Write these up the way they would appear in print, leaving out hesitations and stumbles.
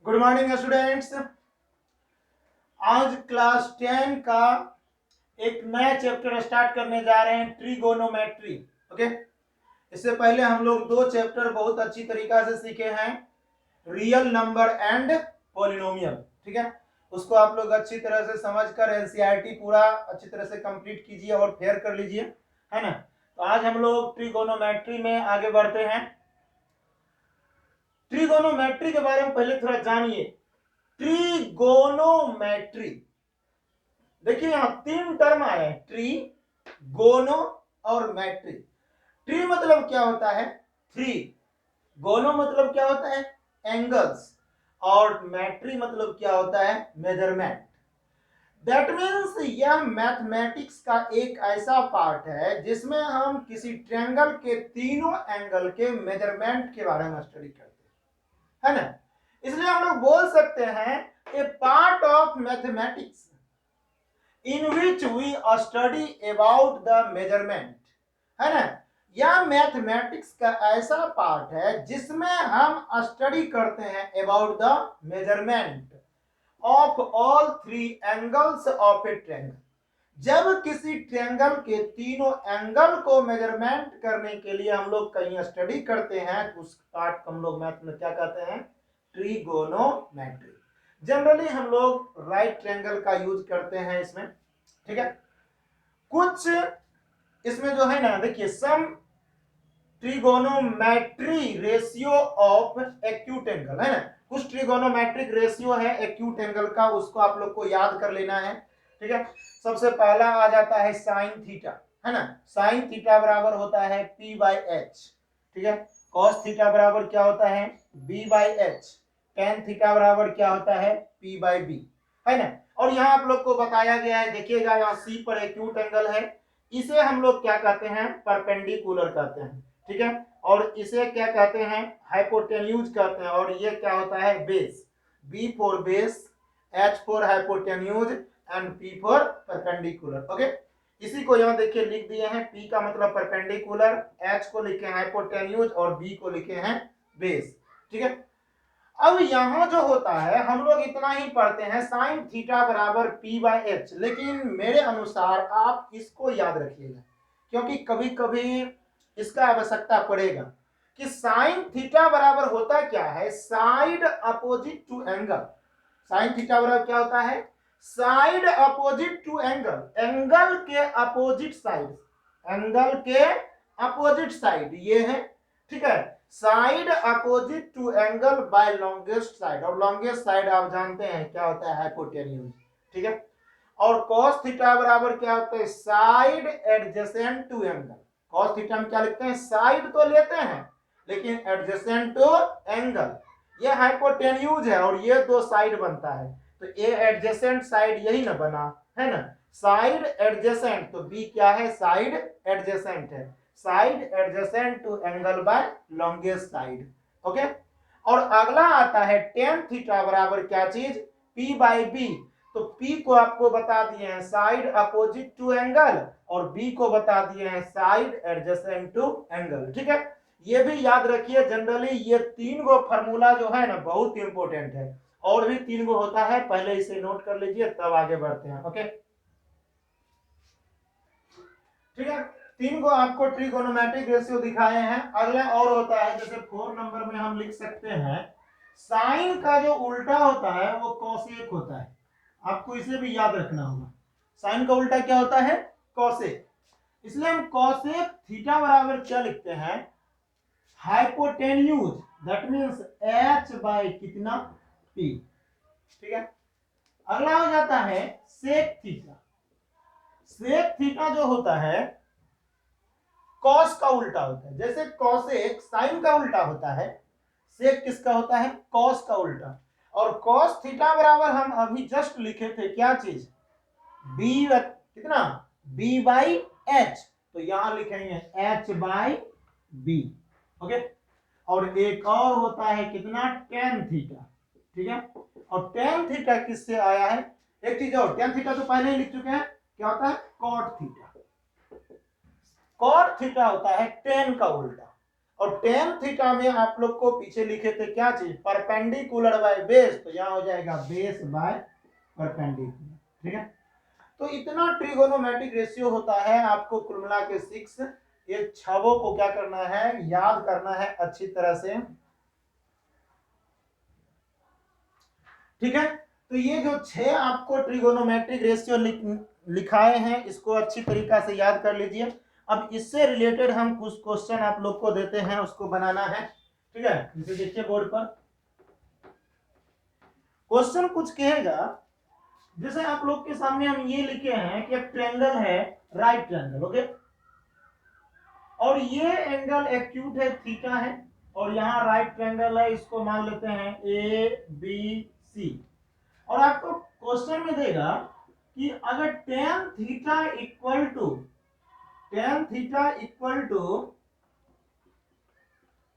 Good morning students. आज class 10 का एक नया चैप्टर स्टार्ट करने जा रहे हैं, ट्रिगोनोमेट्री। ओके, इससे पहले हम लोग दो चैप्टर बहुत अच्छी तरीका से सीखे हैं, रियल नंबर एंड पॉलिनोमियल। ठीक है, उसको आप लोग अच्छी तरह से समझकर एनसीईआरटी पूरा अच्छी तरह से कंप्लीट कीजिए और फेयर कर लीजिए, है ना। तो आज हम लोग ट्रिगोनोमेट्री में आगे बढ़ते हैं। ट्रिगोनोमेट्री के बारे में पहले थोड़ा जानिए। ट्रिगोनोमेट्री, देखिए यहां तीन टर्म आए हैं, ट्री, गोनो और मैट्री। ट्री मतलब क्या होता है? थ्री। गोनो मतलब क्या होता है? एंगल्स। और मैट्री मतलब क्या होता है? मेजरमेंट। दैट मीन्स यह मैथमेटिक्स का एक ऐसा पार्ट है जिसमें हम किसी ट्रायंगल के तीनों एंगल के मेजरमेंट के बारे में स्टडी करते हैं, है ना। इसलिए हम लोग बोल सकते हैं a part of mathematics in which we study about the measurement, है ना। यह मैथमेटिक्स का ऐसा पार्ट है जिसमें हम स्टडी करते हैं about the measurement of all three angles of A triangle. जब किसी ट्रायंगल के तीनों एंगल को मेजरमेंट करने के लिए हम लोग कहीं स्टडी करते हैं तो उस पार्ट को हम लोग मैथ में क्या कहते हैं? ट्रिगोनोमेट्री। जनरली हम लोग राइट ट्रायंगल का यूज करते हैं इसमें, ठीक है। कुछ इसमें जो है ना, देखिए some trigonometry ratio of acute angle, है ना। कुछ ट्रिगोनोमेट्रिक रेशियो है एक्यूट एंगल का, उसको आप लोग को याद कर लेना है, ठीक है। सबसे पहला आ जाता है साइन थीटा, है ना। साइन थीटा बराबर होता है पी बाई एच, ठीक है। कॉस थीटा बराबर क्या होता है? B by H. Tan theta बराबर क्या होता है? पी बाई बी, है ना। और यहाँ आप लोग को बताया गया है, देखिएगा यहाँ सी पर एक्यूट एंगल है, इसे हम लोग क्या कहते हैं? परपेंडिकुलर कहते हैं, ठीक है। और इसे क्या कहते हैं? हाइपोटेन्यूज कहते हैं। और ये क्या होता है? Base. B for base, H for hypotenuse and P for perpendicular. Okay, इसी को यहाँ देखिए लिख दिए हैं, पी का मतलब परपेंडिकुलर, एच को लिखे हैं हाइपोटेन्यूज और बी को लिखे हैं बेस, ठीक है। अब यहां जो होता है हम लोग इतना ही पढ़ते हैं, साइन थीटा बराबर पी बाई एच, लेकिन मेरे अनुसार आप इसको याद रखिएगा क्योंकि कभी कभी इसका आवश्यकता पड़ेगा कि साइन थीटा बराबर होता क्या है? Side opposite to angle. Sine theta बराबर क्या होता है? Side opposite to angle, angle के अपोजिट साइड, एंगल के अपोजिट साइड ये है, ठीक है। Side opposite to angle by longest side, और लॉन्गेस्ट साइड आप जानते हैं क्या होता है? हाइपोटेन्यूज, ठीक है। और cos थीटा बराबर क्या होता है? Side adjacent to angle. cos theta में क्या लिखते हैं? साइड तो लेते हैं लेकिन एडजेसेंट टू एंगल, ये हाइपोटेन्यूज है और ये दो साइड बनता है, तो ए एडजेसेंट साइड यही ना बना, है ना। साइड एडजेसेंट, तो बी क्या है? साइड एडजेसेंट है, side adjacent to angle by longest side. Okay, और अगला आता है टेन थीटा बराबर क्या चीज? P by B. तो P को आपको बता दिए हैं साइड अपोजिट टू एंगल और B को बता दिए हैं साइड एडजेसेंट टू एंगल, ठीक है। ये भी याद रखिए, जनरली ये तीन गो फॉर्मूला जो है ना बहुत इंपॉर्टेंट है, और भी तीन गो होता है, पहले इसे नोट कर लीजिए तब आगे बढ़ते हैं। ओके, ठीक है। तीन गो आपको ट्रिगोनोमेट्रिक रेशियो दिखाए हैं। अगला और होता है, जैसे 4 नंबर में हम लिख सकते हैं, साइन का जो उल्टा होता है वो कॉसेक होता है, आपको इसे भी याद रखना होगा। साइन का उल्टा क्या होता है? कॉसेक। इसलिए हम कॉसेक थीटा बराबर क्या लिखते हैं? Hypotenuse, that means H by कितना? पी, ठीक है। अगला हो जाता है सेक थीटा। सेक थीटा जो होता है कॉस का उल्टा होता है, जैसे कॉसेक साइन का उल्टा होता है, सेक किसका होता है? कॉस का उल्टा। और कॉस थीटा बराबर हम अभी जस्ट लिखे थे क्या चीज? बी कितना? बी बाई एच, तो यहां लिखेंगे एच बाई बी। ओके, और एक और होता है कितना? टेन थीटा, ठीक है। और टेन थीटा किससे आया है? एक चीज और, टेन थीटा तो पहले ही लिख चुके हैं, क्या होता है? Cot theta. कॉट थीटा होता है टेन का उल्टा, और टेन थीटा में आप लोग को पीछे लिखे थे क्या चीज, परपेंडिकुलर बाय बेस, तो यहाँ हो जाएगा बेस बाय परपेंडिकुलर। ठीक है, तो इतना ट्रिगोनोमेट्रिक रेशियो होता है, आपको कुल मिला के 6 ये छवों को क्या करना है, याद करना है अच्छी तरह से। ठीक है, तो ये जो 6 आपको ट्रिगोनोमेट्रिक रेशियो लिखाए हैं, इसको अच्छी तरीका से याद कर लीजिए। अब इससे रिलेटेड हम कुछ क्वेश्चन आप लोग को देते हैं, उसको बनाना है। ठीक है, इसे देखिए बोर्ड पर। क्वेश्चन कुछ कहेगा, जैसे आप लोग के सामने हम ये लिखे हैं कि एक ट्रायंगल है, राइट ट्रायंगल, ओके, और ये एंगल एक्यूट है, थीटा है, और यहाँ राइट ट्रायंगल है, इसको मान लेते हैं ए बी सी। और आपको क्वेश्चन में देगा कि अगर tan थीटा इक्वल टू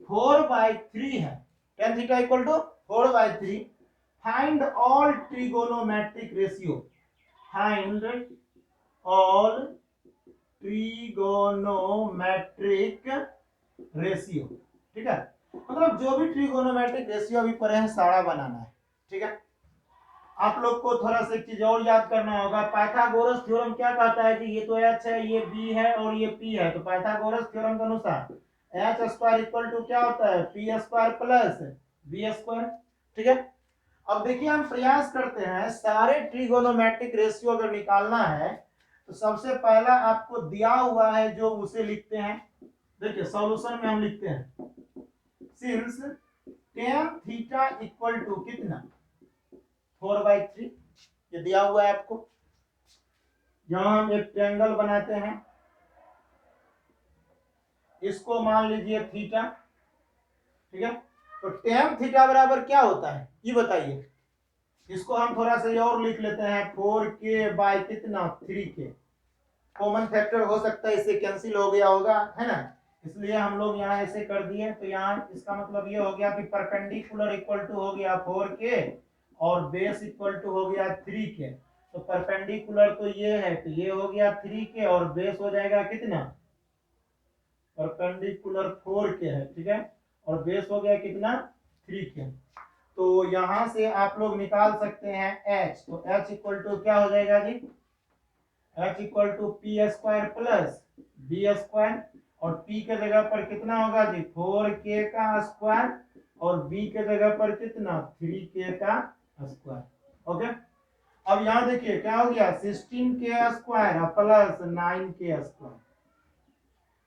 4/3 है, tan theta equal to 4/3, find all trigonometric ratio, find all trigonometric ratio. ठीक है, मतलब जो भी ट्रिगोनोमेट्रिक रेशियो अभी पढ़े हैं सारा बनाना है। ठीक है, आप लोग को थोड़ा सा एक चीज और याद करना होगा, पाइथागोरस थ्योरम क्या कहता है कि ये तो h है, ये b है और ये p है, तो पाइथागोरस थ्योरम के अनुसार h स्क्वायर इक्वल टू क्या होता है, p square plus b square. ठीक है, अब देखिए हम प्रयास करते हैं, सारे ट्रिगोनोमेट्रिक रेशियो अगर निकालना है तो सबसे पहला आपको दिया हुआ है जो उसे लिखते हैं। देखिए सॉल्यूशन में हम लिखते हैं since tan theta equal to कितना, 4/3, ये दिया हुआ है आपको। यहां हम एक ट्रायंगल बनाते हैं, इसको मान लीजिए थीटा। ठीक है, तो tan थीटा बराबर क्या होता है ये बताइए। इसको हम थोड़ा सा और लिख लेते हैं, 4k बाय कितना, 3k। कॉमन फैक्टर हो सकता है, इससे कैंसिल हो गया होगा, है ना, इसलिए हम लोग यहाँ ऐसे कर दिए। तो यहाँ इसका मतलब ये हो गया कि परपेंडिकुलर इक्वल टू हो गया 4k और बेस इक्वल टू हो गया 3k। तो परपेंडिकुलर तो ये है, तो ये हो गया 3k और बेस हो जाएगा कितना, परपेंडिकुलर 4k है। ठीक है, और बेस हो गया कितना, 3k। तो यहां से आप लोग निकाल सकते हैं h, तो h इक्वल टू क्या हो जाएगा जी, h equal to P square plus B square, और p के जगह पर कितना होगा जी, 4k का स्क्वायर, और b के जगह पर कितना, 3k का स्क्वायर। ओके, अब यहां देखिए क्या हो गया, 16k square plus 9k square,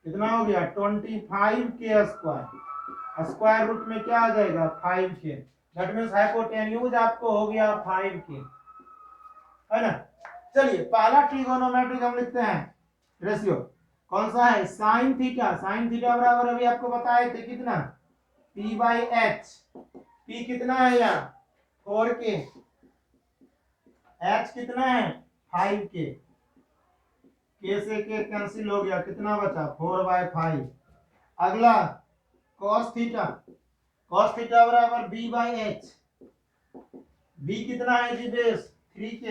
कितना हो गया, 25k स्क्वायर। स्क्वायर रूट में क्या आ जाएगा, 5k, दैट मींस हाइपोटेन्यूज आपको हो गया 5k, है ना। चलिए पहला ट्रिगोनोमेट्रिक हम लिखते हैं रेशियो, कौन सा है, साइन थीटा। साइन थीटा बराबर अभी आपको बताए थे कितना, p/h। p कितना है यहाँ, 4k, h कितना है, 5k, k से k कैंसिल हो गया, कितना बचा, 4/5। अगला cos थीटा, cos थीटा बराबर b/h। b कितना है जी, बेस 3k,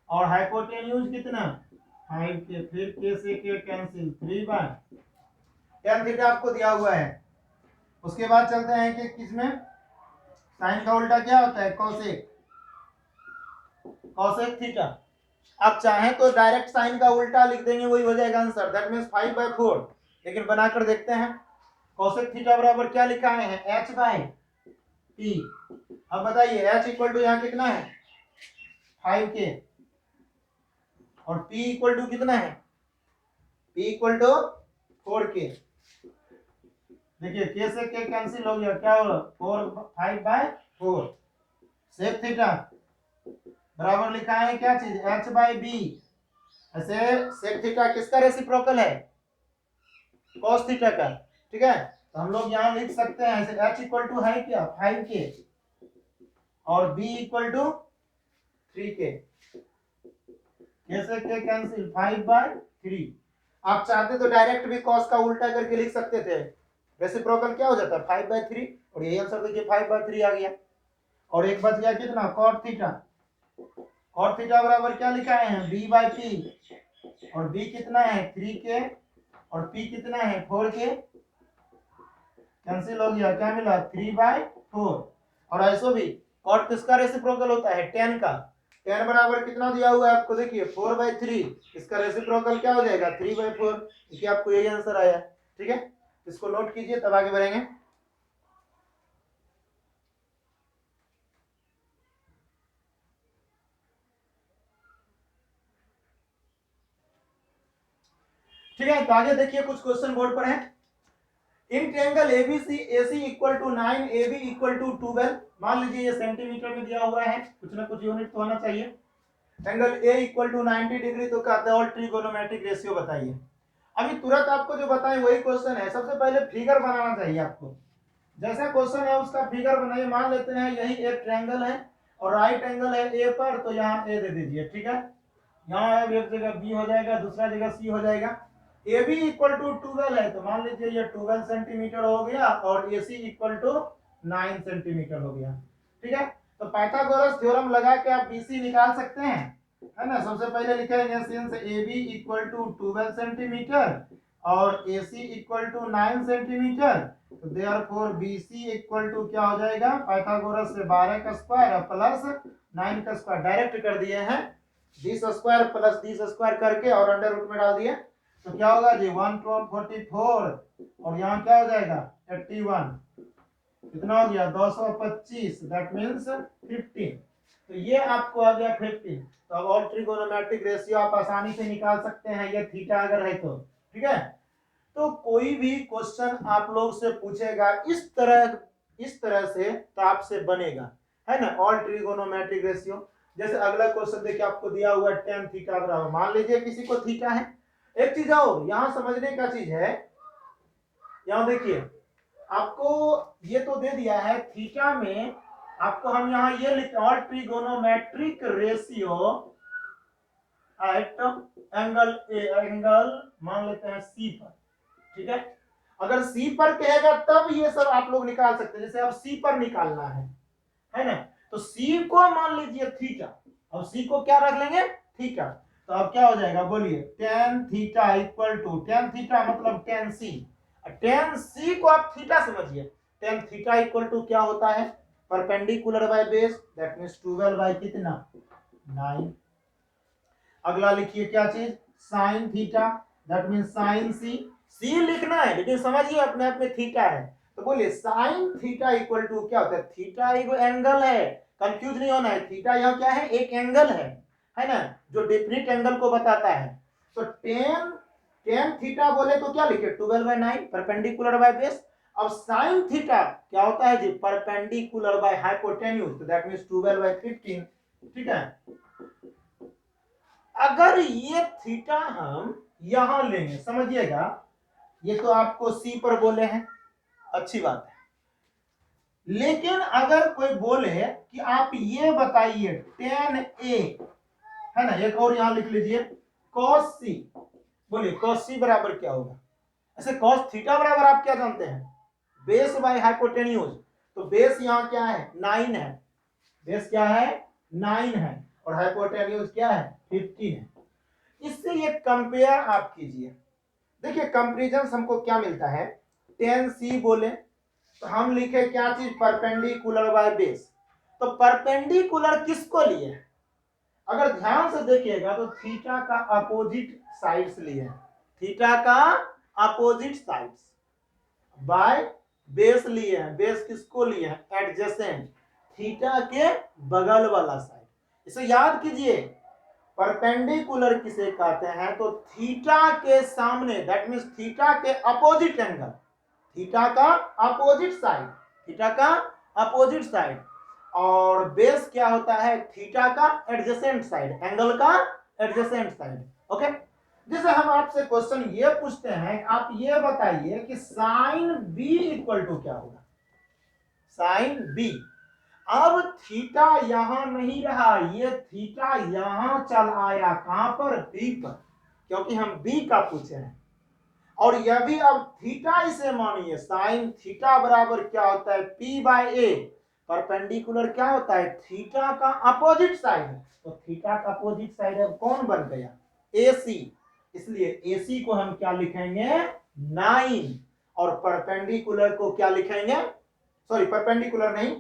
और हाइपोटेन्यूज कितना, 5k, फिर k से k कैंसिल, 3/, tan थीटा आपको दिया हुआ है। उसके बाद चलते हैं कि किसमें, साइन का उल्टा क्या होता है, कोसेक, कोसेक थीटा। आप चाहें तो डायरेक्ट साइन का उल्टा लिख देंगे, वही हो जाएगा आंसर, दैट मींस 5/4। लेकिन बनाकर देखते हैं, कोसेक थीटा बराबर क्या लिखा है, h/p। अब बताइए h इक्वल टू यहाँ कितना है, 5k, और p इक्वल टू कितना है, p इक्वल टू 4k। देखिए k से k कैंसिल हो गया, क्या होगा, 5/4। सेक थीटा बराबर लिखा है क्या चीज, h/b। ऐसे सेक थीटा किसका रेसिप्रोकल है, cos थीटा का। ठीक है, तो हम लोग यहाँ लिख सकते हैं ऐसे, h इक्वल टू है क्या, 5k, और b equal to 3k, k से k कैंसिल, 5/3। आप चाहते तो डायरेक्ट भी cos का उल्टा करके लिख सकते थे, रेसिप्रोकल क्या हो जाता है, 5/3, और यही आंसर देखिए 5/3 आ गया। और एक बच गया कितना, cot थीटा। cot थीटा बराबर क्या लिखा है, b/p, और b कितना है, 3k, और P कितना है 4 के, कैंसिल हो गया, क्या मिला 3/4। और ऐसो भी कॉट किसका रेसिप्रोकल होता है 10 का, 10 बराबर कितना दिया हुआ है आपको, देखिए 4/3, इसका रेसिप्रोकल क्या हो जाएगा 3/4, क्योंकि आपको यही आंसर आया। ठीक है, इसको नोट कीजिए तब आगे बढ़ेंगे। ठीक है, तो आगे देखिए कुछ क्वेश्चन बोर्ड पर है। In triangle ABC AC equal to 9 AB equal to 12, मान लीजिए ये सेंटीमीटर में दिया हुआ है, कुछ ना कुछ यूनिट तो होना चाहिए। Angle A equal to 90 degree, तो कहते हैं ऑल ट्रिगोनोमेट्रिक रेशियो बताइए। अभी तुरंत आपको जो बताएं वही क्वेश्चन है, सबसे पहले फिगर बनाना चाहिए आपको। जैसा क्वेश्चन है उसका फिगर बनाइए। मान लेते हैं यही एक ट्रायंगल है और राइट एंगल है ए पर, तो यहाँ ए दे दीजिए। ठीक है, यहाँ एक जगह बी हो जाएगा, दूसरा जगह सी हो जाएगा। ए बी इक्वल टू 12 है, तो मान लीजिए ये 12 सेंटीमीटर हो गया, और A C equal to 9 centimetre हो गया। ठीक है, तो पाइथागोरस थ्योरम लगा के आप बीसी निकाल सकते हैं, है ना। सबसे पहले लिखेंगे since A B equal to 12 centimetre और A C equal to 9 centimetre, तो therefore B C equal to क्या हो जाएगा, पाइथागोरस से 12 का स्क्वायर प्लस 9 का स्क्वायर डायरेक्ट कर दिए हैं, 20 स्क्वायर प्लस 20 स्क्वायर करके और अंडर रूट में डाल दिए, तो क्या होगा जी 144, और यहाँ क्या हो जाएगा 81, कितना हो गया 225, दैट मींस 15। तो ये आपको आ गया 15। तो अब ऑल ट्रिगोनोमेट्रिक रेशियो आप आसानी से निकाल सकते हैं, ये थीटा अगर है तो। ठीक है, तो कोई भी क्वेश्चन आप लोग से पूछेगा इस तरह से तो आपसे बनेगा, है ना, ऑल ट्रिगोनोमेट्रिक रेशियो। जैसे अगला क्वेश्चन देखिए आपको दिया हुआ है tan थीटा बराबर, मान लीजिए किसी को थीटा है। एक चीज और यहां समझने का चीज है, यहां देखिए आपको ये तो दे दिया है थीटा में, आपको हम यहां ये लिखते हैं all trigonometric ratio at angle मान लेते हैं सी पर। ठीक है, अगर सी पर कहेगा तब ये सब आप लोग निकाल सकते हैं, जैसे अब सी पर निकालना है ना, तो सी को मान लीजिए थीटा, अब सी को क्या रख लेंगे थीटा, तो अब क्या हो जाएगा बोलिए tan theta equal to, tan theta मतलब tan सी, tan सी को आप थीटा समझिए, tan थीटा इक्वल टू क्या होता है perpendicular by base, that means 12 by कितना 9। अगला लिखिए क्या चीज sin theta, that means sin C, C लिखना है लेकिन समझिए अपने आप में थीटा है, तो बोलिए sin थीटा इक्वल टू क्या होता है, थीटा एक एंगल है, कंफ्यूज नहीं होना है, थीटा यहाँ क्या है एक एंगल है ना, जो डेफिनिट एंगल को बताता है। तो tan थीटा बोले तो क्या लिखे 12/9 परपेंडिकुलर बाय बेस। अब sin थीटा क्या होता है जी परपेंडिकुलर बाय हाइपोटेन्यूज, तो दैट मींस 12/15। ठीक है, अगर ये थीटा हम यहां लेंगे, समझिएगा ये तो आपको सी पर बोले हैं, अच्छी बात है, लेकिन अगर कोई बोले कि आप ये बताइए tan a, है ना, एक और यहां लिख लीजिए cos c, बोलिए cos c बराबर क्या होगा, ऐसे cos थीटा बराबर आप क्या जानते हैं बेस बाय हाइपोटेन्यूज, तो बेस यहां क्या है 9 है, बेस क्या है 9 है, और हाइपोटेन्यूज क्या है 15 है। इससे ये कंपेयर आप कीजिए, देखिए कंपैरिजन हमको क्या मिलता है, tan c बोले तो हम लिखे क्या चीज परपेंडिकुलर बाय बेस, तो परपेंडिकुलर किसको लिए, अगर ध्यान से देखिएगा तो थीटा का अपोजिट साइड्स लिए, थीटा का अपोजिट साइड्स बाय बेस लिए हैं, बेस किसको लिए हैं एडजेसेंट, थीटा के बगल वाला साइड। इसे याद कीजिए परपेंडिकुलर किसे कहते हैं, तो थीटा के सामने, दैट मींस थीटा के अपोजिट एंगल, थीटा का अपोजिट साइड, थीटा का अपोजिट साइड, और बेस क्या होता है थीटा का एडजेसेंट साइड, एंगल का एडजेसेंट साइड। ओके, जैसे हम आपसे क्वेश्चन ये पूछते हैं आप ये बताइए कि साइन बी इक्वल टू क्या होगा, साइन बी। अब थीटा यहां नहीं रहा, ये थीटा यहां चल आया, कहां पर बी पर, क्योंकि हम बी का पूछे हैं, और यह भी अब थीटा इसे मानिए साइन थीटा बराबर क्या होता है p/a, परपेंडिकुलर क्या होता है थीटा का अपोजिट साइड, तो थीटा का अपोजिट साइड अब कौन बन गया AC, इसलिए AC को हम क्या लिखेंगे 9 और परपेंडिकुलर को क्या लिखेंगे, सॉरी परपेंडिकुलर नहीं,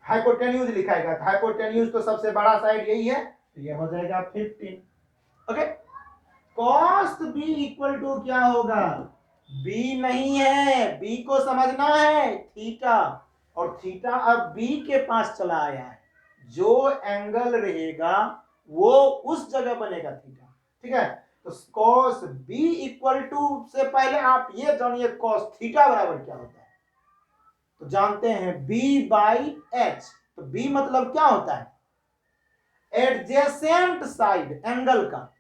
हाइपोटेन्यूज लिखाएगा। हाइपोटेन्यूज तो सबसे बड़ा साइड यही है, तो ये हो जाएगा 15। Okay, cos B equal to क्या होगा, बी नहीं है, बी को समझना है थीटा, और थीटा अब बी के पास चला आया है, जो एंगल रहेगा वो उस जगह बनेगा थीटा। ठीक है, तो कॉस बी इक्वल टू से पहले आप ये जानिए कॉस थीटा बराबर क्या होता है, तो जानते हैं b बाई एच। तो b मतलब क्या होता है, एडजेसेंट साइड एंगल का,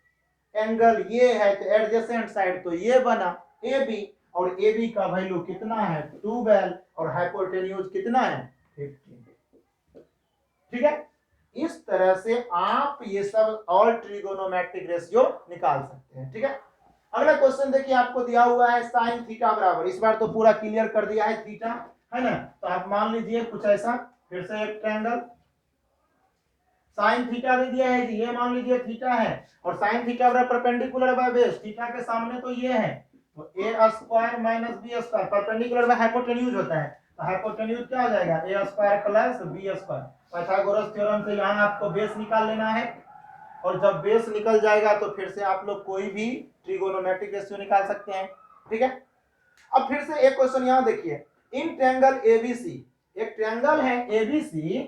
एंगल ये है तो एडजेसेंट साइड तो ये बना AB, और AB का वैल्यू कितना है 12, और हाइपोटेन्यूज कितना है 15। ठीक है, इस तरह से आप ये सब ऑल ट्रिगोनोमेट्रिक रेशियो निकाल सकते हैं। ठीक है, अगला क्वेश्चन देखिए, आपको दिया हुआ है साइन थीटा बराबर, इस बार तो पूरा क्लियर कर दिया है थीटा, है ना, तो आप मान लीजिए कुछ ऐसा, फिर से एक ट्रायंगल साइन थीटा दे दिया है जी, ये मान लीजिए थीटा है, और साइन थीटा बराबर परपेंडिकुलर बाय बेस, थीटा के सामने तो ये है, तो a square minus b square, perpendicular by hypotenuse होता है, तो हाइपोटेन्यूज क्या हो जाएगा a square plus b square. Pythagoras theorem से यहाँ आपको बेस निकाल लेना है, और जब बेस निकल जाएगा तो फिर से आप लोग कोई भी ट्रिगोनोमेट्रिक रेशियो निकाल सकते हैं। ठीक है, अब फिर से एक क्वेश्चन यहाँ देखिए, इन ट्रायंगल ABC, एक ट्रायंगल है ABC,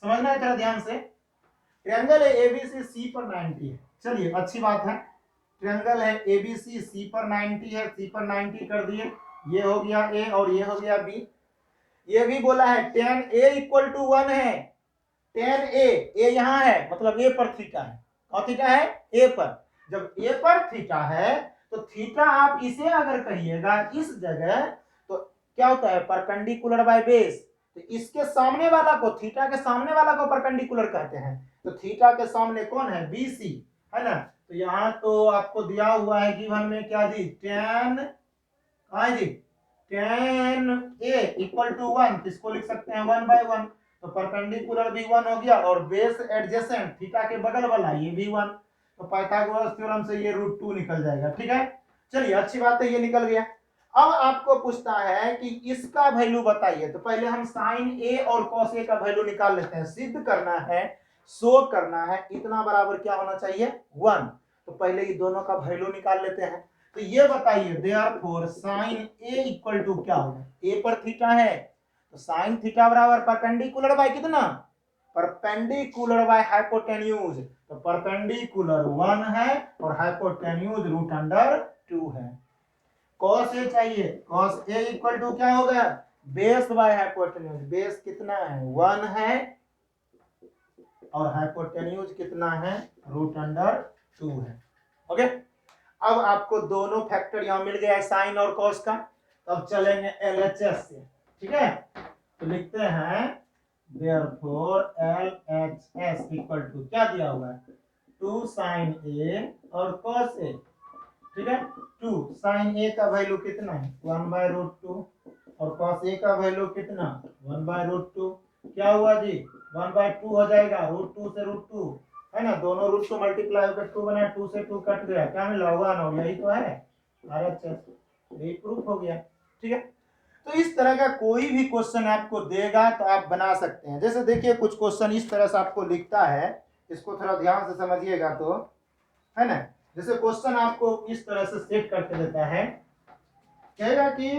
समझना है थोड़ा ध्यान से, ट्रायंगल है ABC C पर 90 है, चलिए अच्छी बात है, ट्रायंगल है ABC C पर 90 है, C पर 90 कर दिए, ये हो गया A और ये हो गया B। ये भी बोला है tan A इक्वल टू 1 है, tan A यहाँ है मतलब A पर थीटा है, और थीटा है A पर, जब A पर थीटा है तो थीटा आप इसे अगर कहिएगा इस जगह तो क्या होता है परपेंडिकुलर बाय बेस, तो इसके सामने वाला को, थीटा के सामने वाला को परपेंडिकुलर कहते हैं, तो थीटा के सामने कौन है BC, है ना, तो यहाँ तो आपको दिया हुआ है गिवन में क्या जी tan, कहाँ है जी tan A इक्वल टू 1, इसको लिख सकते हैं 1/1, तो परपेंडिकुलर भी 1 हो गया, और बेस एडजेसेंट थीटा के बगल वाला ये भी 1, तो पाइथागोरस थ्योरम से ये √2 निकल जाएगा। ठीक है, चलिए अच्छी बात है, ये निकल गया। अब आपको पूछता है कि इसका वैल्यू बताइए, तो पहले हम साइन A और कॉस A का वैल्यू निकाल लेते हैं, सिद्ध करना है, शो करना है इतना बराबर क्या होना चाहिए 1, तो पहले ये दोनों का वैल्यू निकाल लेते हैं। तो ये बताइए therefore sine A equal to क्या होगा, A पर थीटा है तो साइन थीटा बराबर परपेंडिकुलर बाय कितना, परपेंडिकुलर बाय हाइपोटेन्यूज, तो परपेंडिकुलर 1 है और हाइपोटेन्यूज √2 है। cos A चाहिए, cos A इक्वल टू क्या हो गया बेस बाय हाइपोटेन्यूज, बेस कितना है 1 है और हाइपोटेन्यूज कितना है √2 है। ओके, अब आपको दोनों फैक्टर यहां मिल गया है साइन और कॉस का, अब चलेंगे LHS से। ठीक है, तो लिखते हैं देयरफॉर LHS इक्वल टू क्या दिया हुआ है 2 साइन A और कॉस A। ठीक है, 2 साइन A का वैल्यू कितना है 1/√2 और कॉस A का वैल्यू कितना 1/√2, क्या हुआ जी 1/2 हो जाएगा, √2 से √2 है ना, दोनों √2 मल्टीप्लाई होकर 2 बना, 2 से 2 कट गया, क्या मिला 1, और यही तो है RHS, यही प्रूफ हो गया। ठीक है, तो इस तरह का कोई भी क्वेश्चन आपको देगा तो आप बना सकते हैं। जैसे देखिए कुछ क्वेश्चन इस तरह से आपको लिखता है, इसको थोड़ा ध्यान से समझिएगा तो, है ना, जैसे क्वेश्चन आपको इस तरह से सेट करके देता है, कहेगा कि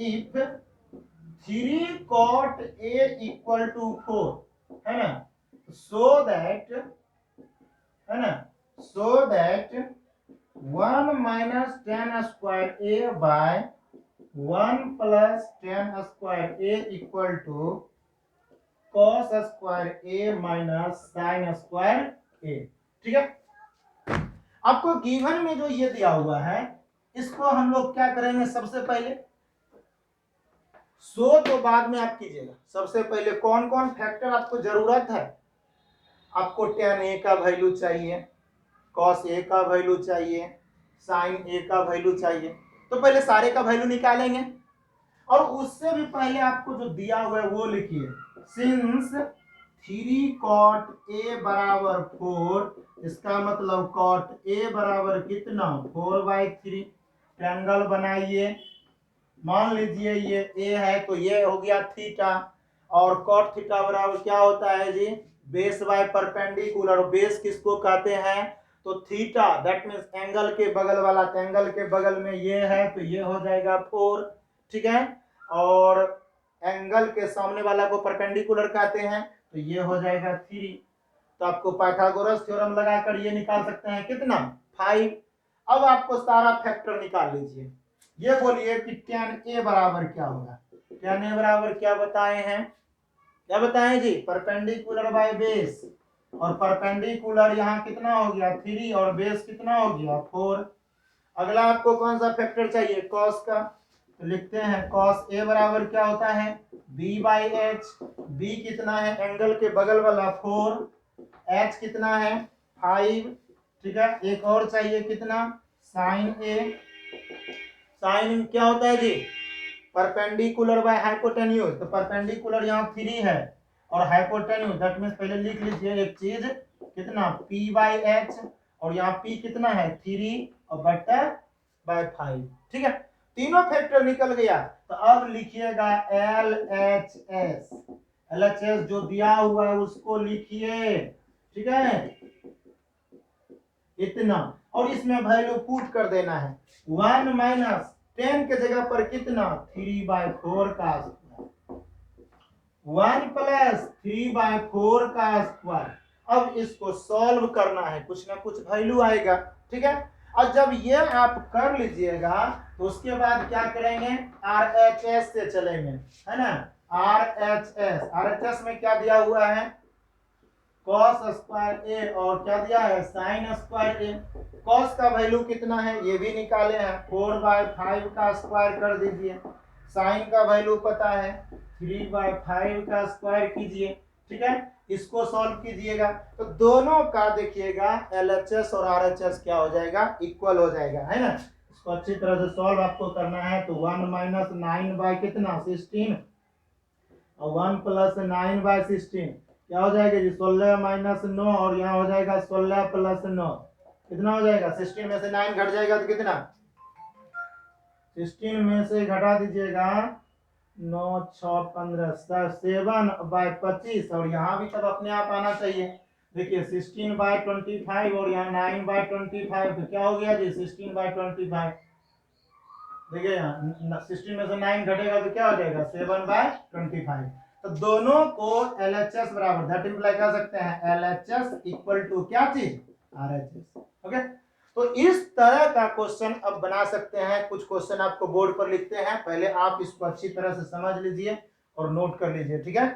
if 3 cot A equal to 4, है ना, so that, है ना, so that 1 minus tan square A by 1 plus tan square A equal to cos square A minus sin square A। ठीक है, आपको गिवन में जो ये दिया हुआ है इसको हम लोग क्या करेंगे, सबसे पहले सो तो बाद में आप कीजिएगा, सबसे पहले कौन कौन फैक्टर आपको जरूरत है, आपको tan A का वैल्यू चाहिए, cos A का वैल्यू चाहिए, sin A का वैल्यू चाहिए, तो पहले सारे का वैल्यू निकालेंगे, और उससे भी पहले आपको जो दिया हुआ है वो लिखिए, सिंस 3 कॉट ए बराबर 4, इसका मतलब कॉट ए बराबर कितना 4/3। ट्रायंगल बनाइए, मान लीजिए ये ए है तो ये हो गया थीटा, और कॉट थीटा बराबर क्या होता है जी बेस बाय परपेंडिकुलर। बेस किसको कहते हैं तो थीटा, दैट मींस एंगल के बगल वाला, एंगल के बगल में ये है तो ये हो जाएगा 4, ठीक है, और एंगल के सामने वाला को परपेंडिकुलर कहते हैं तो ये हो जाएगा 3। तो आपको पाइथागोरस थ्योरम लगाकर ये निकाल सकते हैं कितना 5। अब आपको सारा फैक्टर निकाल लीजिए। ये बोलिए कि tan ए बराबर क्या होगा। tan ए बराबर क्या बताए हैं, क्या बताएं जी परपेंडिकुलर बाय बेस, और परपेंडिकुलर यहाँ कितना हो गया 3 और बेस कितना हो गया 4। अगला आपको कौन सा फैक्टर चाहिए कॉस का, तो लिखते हैं कॉस ए बराबर क्या होता है b/h। b कितना है एंगल के बगल वाला 4, h कितना है 5, ठीक है। एक और चाहिए कितना साइन ए। साइन क्या होता है जी परपेंडिकुलर बाय हाइपोटेन्यूज, तो परपेंडिकुलर यहाँ 3 है और हाइपोटेन्यूज दैट मींस पहले लिख लीजिए एक चीज कितना p/h, और यहाँ p कितना है 3 और बटा बाय 5, ठीक है। तीनों फैक्टर निकल गया। तो अब लिखिएगा LHS। LHS जो दिया हुआ है उसको लिखिए, ठीक है, इतना, और इसमें वैल्यू पुट कर देना है 1 माइनस 10 के जगह पर कितना 3/4 का स्क्वायर, 1 प्लस 3/4 का स्क्वायर। अब इसको सॉल्व करना है, कुछ ना कुछ वैल्यू आएगा, ठीक है। और जब ये आप कर लीजिएगा तो उसके बाद क्या करेंगे RHS से चलेंगे, है ना। RHS में क्या दिया हुआ है cos स्क्वायर ए, और क्या दिया है साइन स्क्वायर ए। cos का वैल्यू कितना है ये भी निकाले हैं 4/5 का स्क्वायर कर दीजिए। साइन का वैल्यू पता है 3/5 का स्क्वायर कीजिए, ठीक है। इसको सॉल्व कीजिएगा तो दोनों का देखिएगा LHS और RHS क्या हो जाएगा इक्वल हो जाएगा, है ना। इसको अच्छी तरह से सॉल्व आपको करना है तो 1 माइनस 9 बाय कितना 16 और 1 प्लस 9/16 क्या हो जाएगा जी 16 माइनस 9, और यहाँ हो जाएगा 16 प्लस 9 कितना हो जाएगा 16 में से 9 घट जाएगा तो कितना 16 में से घटा दीजिएगा 9 6 15 7/25, और यहाँ भी तब अपने आप आना चाहिए। देखिए 16/25 और यहाँ 9/25 तो क्या हो गया जी 16/25। देखिए यहाँ 16 में से 9 घटेगा तो क्या हो जाएगा 7/25। तो दोनों को LHS बराबर दैट इंप्लाई कर सकते हैं LHS इक्वल टू क्या चीज RHS, ओके। तो इस तरह का क्वेश्चन अब बना सकते हैं। कुछ क्वेश्चन आपको बोर्ड पर लिखते हैं, पहले आप इसको अच्छी तरह से समझ लीजिए और नोट कर लीजिए, ठीक है,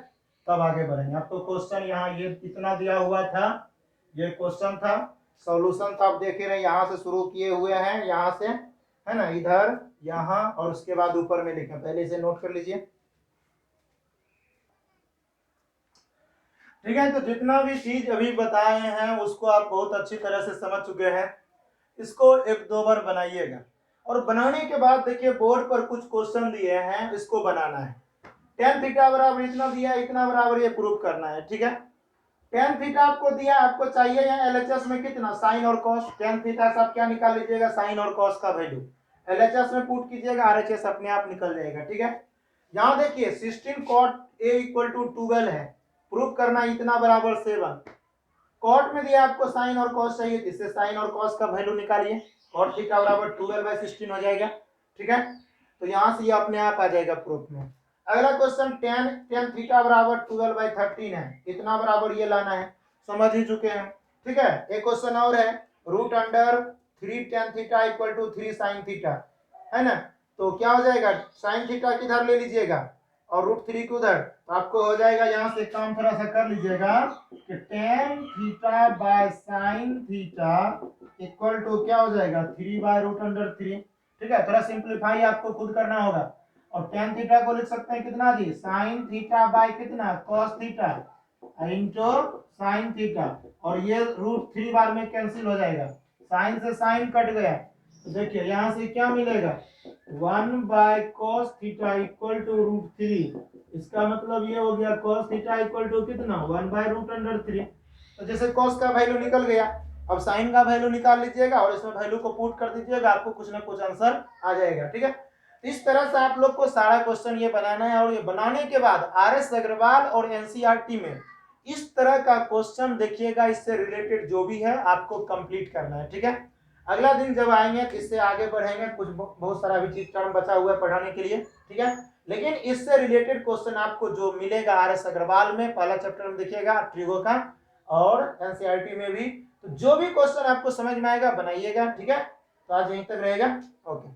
तब आगे बढ़ेंगे। आपको क्वेश्चन यहाँ ये कितना दिया हुआ था, ये क्वेश्चन था, सॉल्यूशन था, आप देखे रहे यहाँ से शुरू किए हुए हैं, यहाँ से, है ना, इधर यहाँ और उसके बाद ऊपर में लिखें, पहले इसे नोट कर लीजिए, ठीक है। तो जितना भी चीज अभी बताए हैं उसको आप बहुत अच्छी तरह से समझ चुके हैं। इसको 1-2 बार बनाइएगा, और बनाने के बाद देखिए बोर्ड पर कुछ क्वेश्चन दिए हैं, इसको बनाना है। tan थीटा बराबर इतना दिया, इतना बराबर ये प्रूफ करना है, ठीक है। tan थीटा आपको दिया, आपको चाहिए यहाँ LHS में कितना साइन और कॉस। tan थीटा से आप क्या निकाल लीजिएगा साइन और कॉस का वैल्यू, LHS में पुट कीजिएगा, RHS अपने आप निकल जाएगा, ठीक है। यहाँ देखिए 16 cot A इक्वल टू 12 है, प्रूफ करना इतना बराबर 7। कॉट में दिया आपको साइन और कॉस चाहिए, इससे साइन और कॉस का वैल्यू निकालिए, कॉट थीटा बराबर 12/16 हो जाएगा, ठीक है। तो यहाँ से ये अपने आप आ जाएगा प्रूफ में। अगला क्वेश्चन tan थीटा बराबर 12/13 है, इतना बराबर ये लाना है, समझ ही चुके हैं, ठीक है। एक क्वेश्चन और है √3 tan theta equal to 3 sin theta, है ना। तो क्या हो जाएगा साइन थीटा किधर ले लीजिएगा और √3 को उधर, तो आपको हो जाएगा, यहाँ से काम थोड़ा सा कर लीजिएगा कि tan theta by sine theta equal to क्या हो जाएगा 3/√3, ठीक है। थोड़ा सिंप्लीफाई आपको खुद करना होगा, और tan थीटा को लिख सकते हैं कितना जी साइन थीटा बाय कितना cos theta into sine theta, और ये √3 बार में कैंसिल हो जाएगा, साइन से साइन कट गया, तो देखिए यहाँ से क्या मिलेगा 1/cos थीटा इक्वल टू √3। इसका मतलब ये हो गया cos थीटा इक्वल टू कितना 1/√3। तो जैसे cos का वैल्यू निकल गया, अब sin का वैल्यू निकाल लीजिएगा और इसमें वैल्यू को पुट कर दीजिएगा, आपको कुछ ना कुछ आंसर आ जाएगा। ठीक है, इस तरह से आप लोग को सारा क्वेश्चन ये बनाना है और ये बनाने के बाद RS अग्रवाल और NCERT में इस तरह का क्वेश्चन देखिएगा, इससे रिलेटेड जो भी है आपको कंप्लीट करना है। ठीक है, अगला दिन जब आएंगे तो इससे आगे बढ़ेंगे, कुछ बहुत सारा भी चीज टर्म बचा हुआ है पढ़ाने के लिए। ठीक है, लेकिन इससे रिलेटेड क्वेश्चन आपको जो मिलेगा RS अग्रवाल में पहला चैप्टर में देखिएगा ट्रिगो का, और NCERT में भी। तो जो भी क्वेश्चन आपको समझ में आएगा बनाइएगा। ठीक है, तो आज यहीं तक रहेगा। ओके।